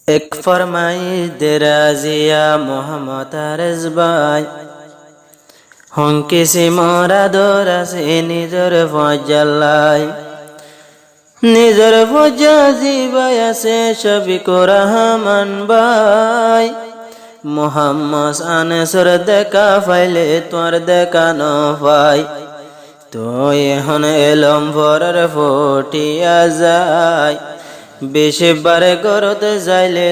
এক ফরমাইশ দে রাজিয়া মোহাম্মদ আরজ ভাই হংকিসি মরাদর আছে নিজর ফজাল্লাই নিজর ফজা জিবাই আছে শফিকুর রহমান ভাই মোহাম্মদ আনেসর দেখা ফাইলে তোর দেখা ন পাই তো এখন এলম ভরার ফটিয়া যায় বেশি বারে করতে যাইলে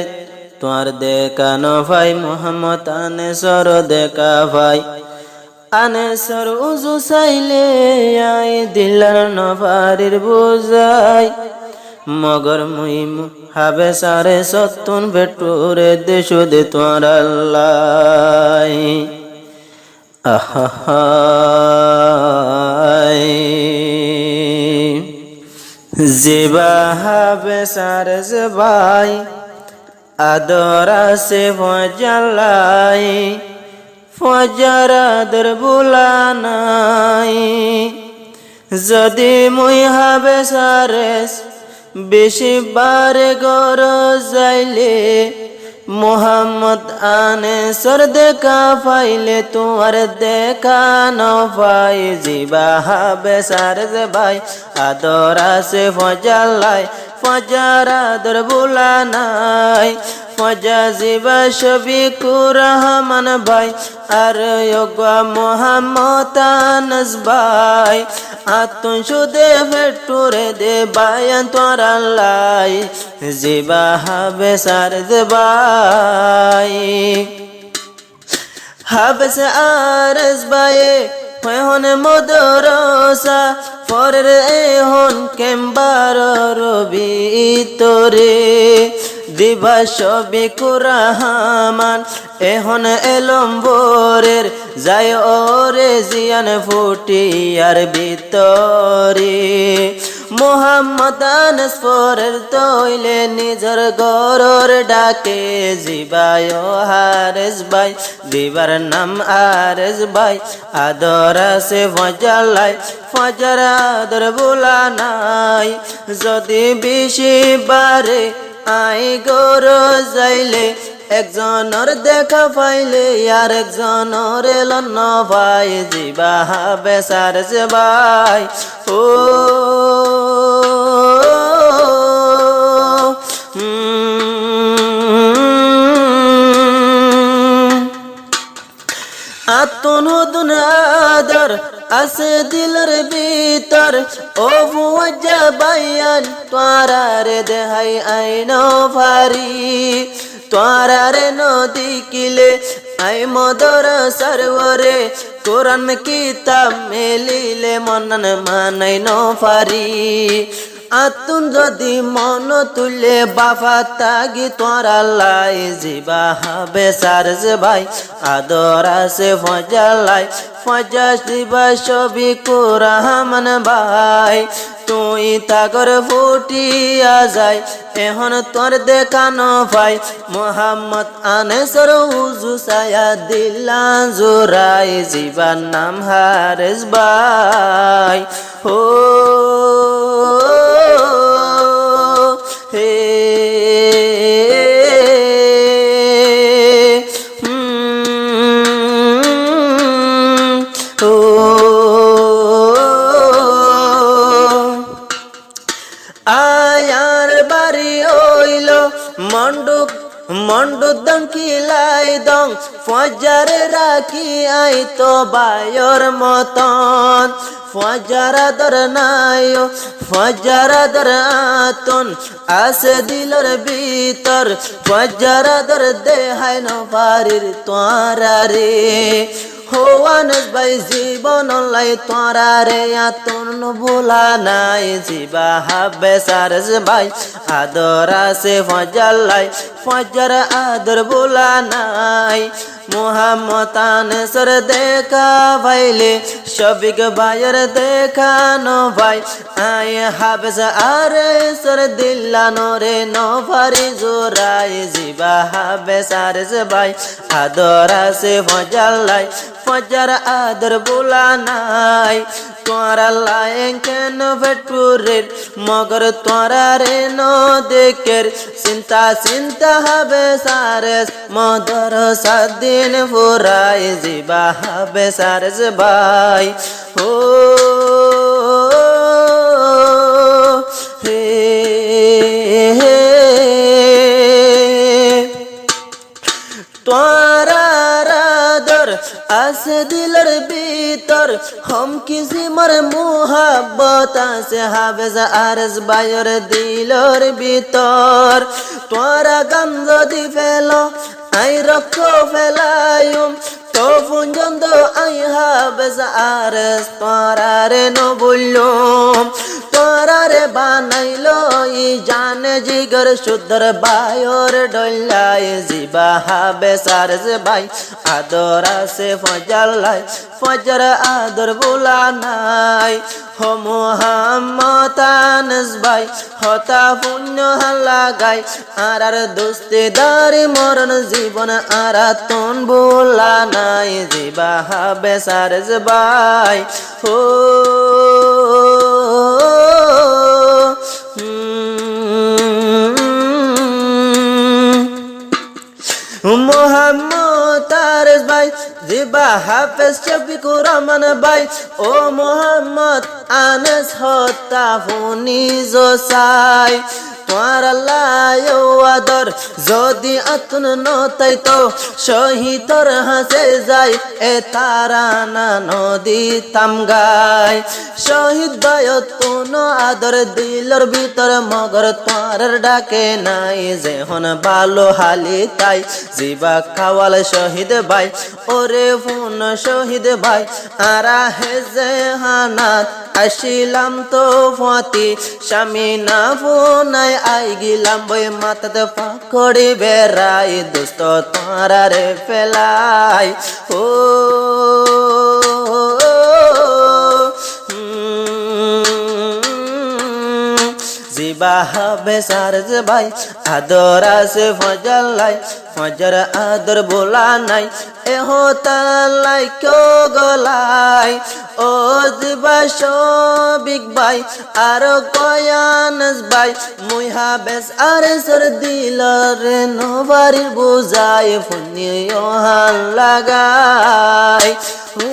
তোর দেখা ন ভাই মোহাম্মদ আনেসর দেখা ভাই আনেসর উজু চাইলে আই দিলার নভারির বুঝাই মগর মুইম হাবে সারে সত্তুন বেটুরে দেশু দে তোর আল্লাহ জিবা হাবে সারে জবাই আদরা সে ফজালাই ফজরাদর বুলানাই যদি মুই হাবে সারেস বেশি বারে গর যাইলে মোহাম্মদ আনেসর দেখা ফাইলে তোমার দেখা ন পাই জিবা হাবে সারেস ভাই আদরা সে ফজালাই ফজরাদর বুলানাই ফজা জিবা শফিকুর রহমান ভাই আর ইয়োগা মোহাম্মদ আনস ভাই আতুন সুদে ফেটুরে দে বায়ান তোর আল্লাহ জিবা হাবে সারদ ভাই হাবস আরস ভাই হন মদরসা ফরের এখন কেম্বার রবি তোরে দিবা শফিকুর রহমান এখন এলম্বরের যায় ওরে জিয়ান ফুটিয়ার ভিতরে মোহাম্মদ আনস ফরের তৈলে নিজর গরর ডাকে জিবায় হারেস ভাই দিবার নাম আরেস ভাই আদরা সে ফজালাই ফজর আদর বুলানাই যদি বেশি বারে আই গর যাইলে একজনের দেখা পাইলে আর একজনের এলন ভাই জিবা হাবে সারস ভাই ও আতুন হুদুন আদর আছে দিলের ভিতর ও ফুয়াজা বাইয়ান তোরারে দেহাই আইন ভারি তোরারে নদী কিলে আই মদর সরওরে কোরআন কিতাব মেলিলে মনন মানাই ন পারি আতুন যদি মন তুলে বাফা তাগি তোর আল্লাহ জিবা হাবে সারস ভাই আদরা সে ফজালাই ফজা জিবা শফিকুর রহমান ভাই তুই তাগর ফুটিয়া যায় এখন তোর দেখানো ভাই মোহাম্মদ আনেসর উজু সায়া দিলা জোরাই জিবার নাম হারেস ভাই ও হে ও আয়ার বাড়ি হইল মন্ডুক মন্ডুক দং কিলাই দং ফজরে রাখি আই তো বায়র মতন ফজরা দর নাইও ফজরা দর আতন আছে দিলর ভিতর ফজরা দর দেহাই ন পারির তোরা রে হোয়ানস ভাই জীবন লাই তোরা রে আতন ভোলা নাই জিবা হাবে সারস ভাই আদরা সে ফজালাই ফজর আদর ভোলা নাই মোহাম্মদ আনসর দেখা ভাইলে শফিক ভাইয়ের দেখা ন ভাই আয় হাবস আরসর দিল্লানো রে ন ভারি জোরাই জিবা হাবে সারস ভাই আদরা সে ফজালাই ফজর আদর ভোলা নাই তোরা লায়েন কেন ভেটপুরের মগর তোরা রে ন দেখের চিন্তা চিন্তা হবে সারেস মদর সাদিন ফুরাই জিবা হবে সারেস ভাই ও হে তোরা রাদর আছে দিলের ভিতর হম কিসি মর মোহাব্বত আছে হাফেজ আরজ ভাইয়ের দিলের ভিতর তোরা গান যদি ফেলো আই রক্ত ফেলায়ুম তো পর্যন্ত আই হাফেজ আরজ তোরা রে ন বললুম তোরা রে বানাইলো ই জানে জিগর শুদ্ধর বায়র ডল্লাই জিবা হাফেজ আরজ ভাই আদর আছে ফজলাই ফজর আদর বুলা নাই হো মোহাম্মদ আনস ভাই হতা পুণ্য লাগাই আর দোস্তে দারি মরণ জীবন আর তন বুলা নাই জিবা হাফেজ আরজ ভাই হো মোহাম্মদ আরজ ভাই জিবা হাফেজ শফিকুর রহমান ভাই ও মোহাম্মদ আনস হতা ফুনি জোসাই তোর আদর যদি আতুন নতাই তো শহীদর হাসে যাই এ তারানা নদী তামগাই শহীদ ভাই তুন আদর দিলর ভিতর মগর তোর ডাকে নাই যেহন ভালো হালি তাই জিবা খাওয়াল শহীদ ভাই ওরে ফুন শহীদ ভাই আরা হেজে হানাত আসিলাম তো ফতি স্বামী না ফোনাই আই গিলাম বই মাথাতে পাকড়ি বেড়াই দোস্ত তোরা রে ফেলাই ও জিবা হাফেজ আরজ ভাই আদর আছে ফজলাই ফজর আদর বোলা নাই এ হতালাই কো গলাই ও জিবা শফিক ভাই আর কয়ানস ভাই মুই হাফেজ আরজর দিলর নবারি বুঝাই ফুনিও হাল লাগাই ও